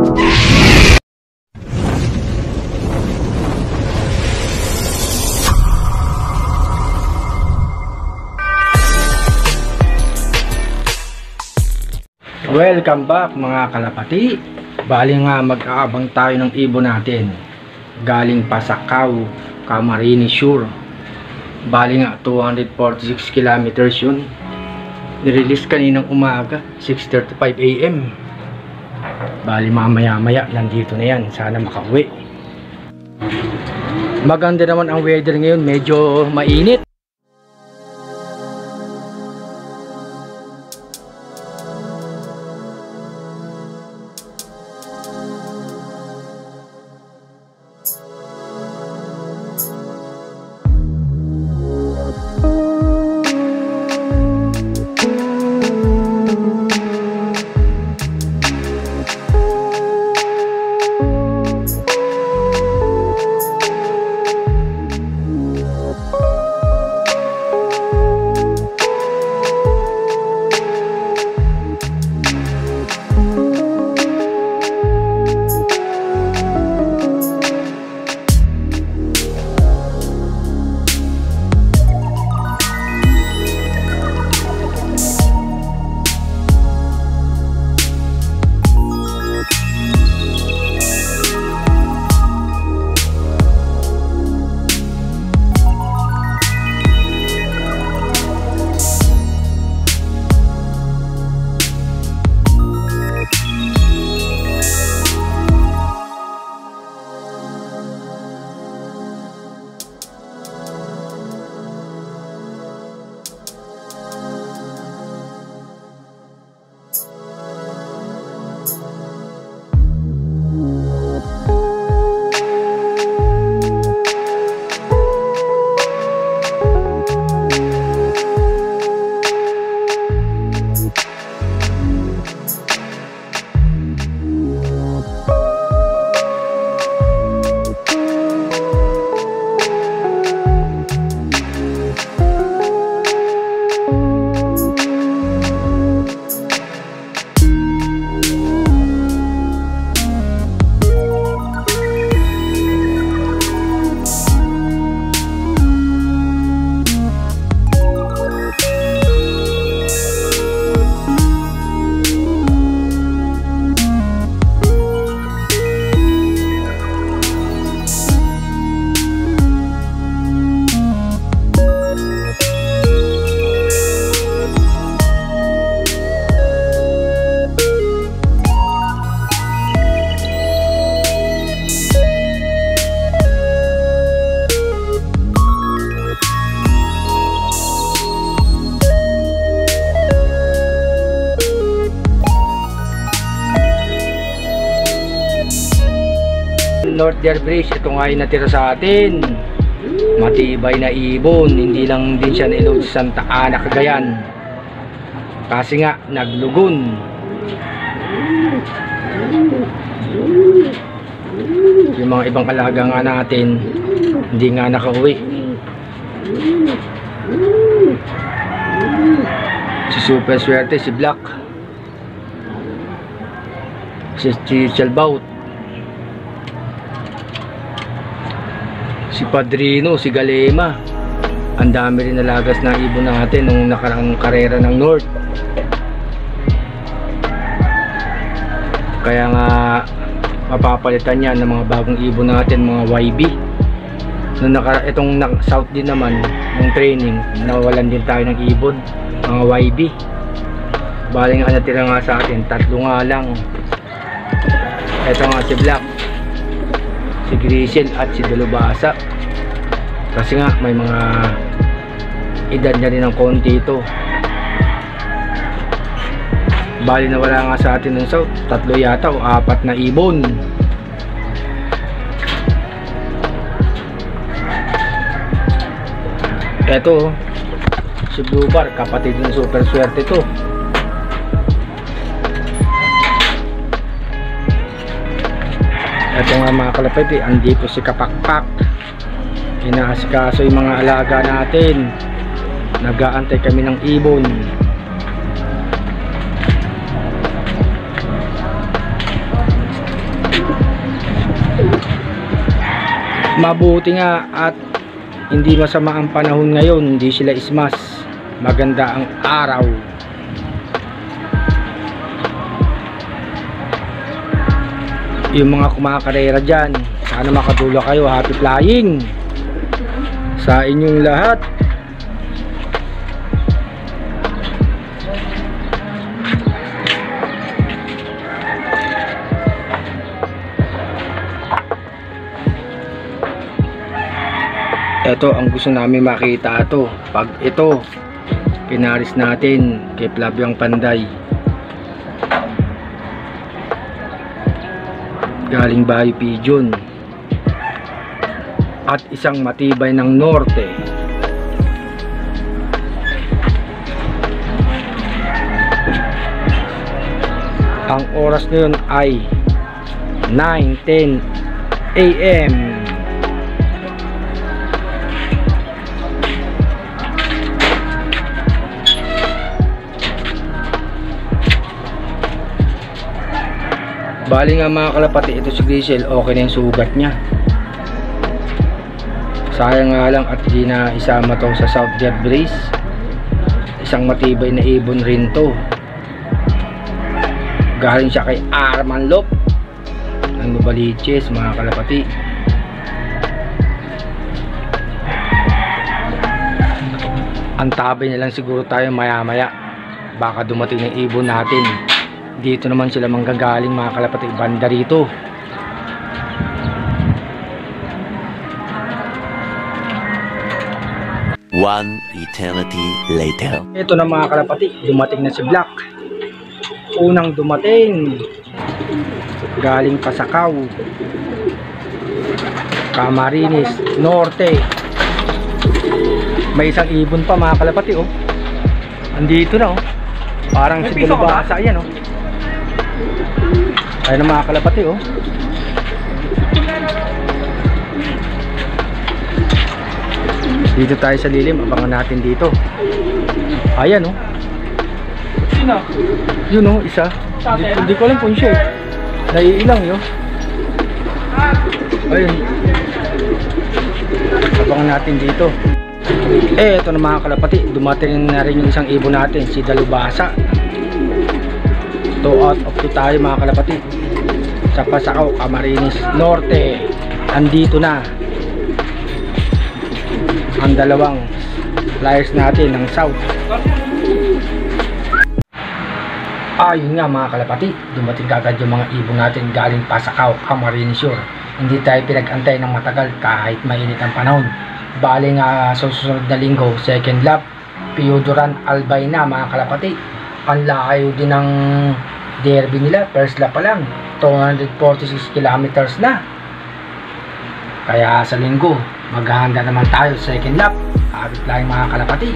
Welcome back mga kalapati. Bali nga mag-aabang tayo ng ibon natin. Galing pa sa Camarines Sur. Bali nga 246 kilometers yun. Nirelease kaninang umaga 6:35 AM. Bali mamaya-maya nandito na yan. Sana makauwi. Maganda naman ang weather ngayon. Medyo mainit. North Deer Bridge, ito nga yung natira sa atin. Matibay na ibon. Hindi lang din siya nailog sa Santa Ana, Cagayan. Kasi nga naglugon. Yung mga ibang alaga nga natin hindi nga nakauwi. Si Super Swerte, si Black, si Chalbaut, si Padrino, si Galema. Ang dami rin nalagas na ibon natin nung nakaraang karera ng North. Kaya nga mapapalitan yan ng mga bagong ibon natin, mga YB. Nung itong South din naman ng training, nawalan din tayo ng ibon, mga YB. Bali nga natira nga sa atin, 3 nga lang. Ito nga si Black, si Grisel at si Dalubasa. Kasi nga may mga edad na rin ng konti ito. Bali na wala nga sa atin ng South, 3 yata o 4 na ibon. Eto si Blue Bar, kapatid ng Super Swerte to. Eto nga mga kalapati, andito si Kapakpak. Inaasikaso yung mga alaga natin. Nag-aantay kami ng ibon. Mabuti nga at hindi masama ang panahon ngayon, hindi sila ismas, maganda ang araw. Yung mga kumakarera dyan, sana makadulo kayo. Happy flying sa inyong lahat. Ito ang gusto namin makita ito. Pag ito pinaris natin kay Flaviang Panday, galing Bayo Pigeon, at isang matibay ng norte. Ang oras ngayon ay 9:10 AM. Bali nga mga kalapati, ito si Grisel, okay na yung sugat niya. Sayang nga lang at hindi na isama to sa South Jet Brace. Isang matibay na ibon rin to. Galing siya kay Arman Lop ng Novaliches mga kalapati. Antabay na lang siguro tayo maya maya, baka dumating yung ibon natin. Dito naman sila manggagaling mga kalapati, banda rito. One eternity later. Ito na mga kalapati, dumating na si Black. Unang dumating, galing Pasakaw, Camarines Norte. May isang ibon pa mga kalapati, oh. Andito na, oh. Parang si Dalubasa yan, oh. Ayun na mga kalapati, oh. Dito tayo sa lilim, abangan natin dito. Ayan, oh. Sino? Yun, oh, isa. Hindi ko alam kung siya, eh. Naiilang, yun. Ayun. Abangan natin dito. Ito na mga kalapati, dumating na rin yung isang ibon natin, si Dalubasa. 2 out of 2 tayo mga kalapati. Sa Pasakaw, Camarines Norte. Andito na ang dalawang flyers natin ng South. Ayun nga mga kalapati, dumating agad yung mga ibon natin galing Pasakaw, Camarines Sur. Hindi tayo pinag-antay ng matagal kahit mainit ang panahon. Bali nga sa susunod na linggo, second lap, Pioduran Albay na mga kalapati. Ang layo din ng derby nila, first lap pa lang 246 kilometers na. Kaya sa linggo maghahanda naman tayo second lap. Happy flying mga kalapati.